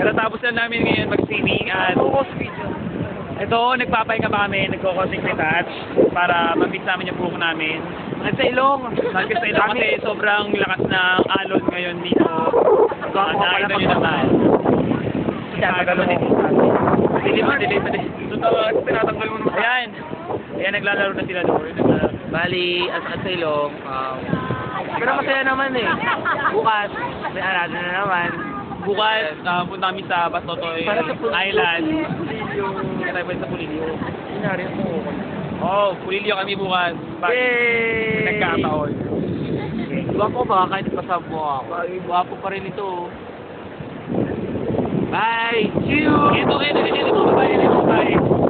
Katatapos lang namin ngayon mag-swimming at ito, nagpapahinga pa kami, nagko-crossing retouch para mabit namin yung buhok namin. Sa ilong. Nagkasa ito kasi sobrang lakas ng alon ngayon dito. Nakita nyo naman. Dilim. Totoo, tinatanggal mo naman. Ayan. Ayan, naglalaro na sila doon. Bali, at sa ilong. Pero masaya naman eh. Bukas, may arado na naman. Bukas, punta kami sa Batotoy Island. Kaya tayo sa Pulilio. Sinari mo. Oh, Pulilio kami bukas. Yay! Nagkataon. Guwapo ba? Kahit pasab mo ako. Guwapo pa rin ito. Bye! See you! Ito, babae.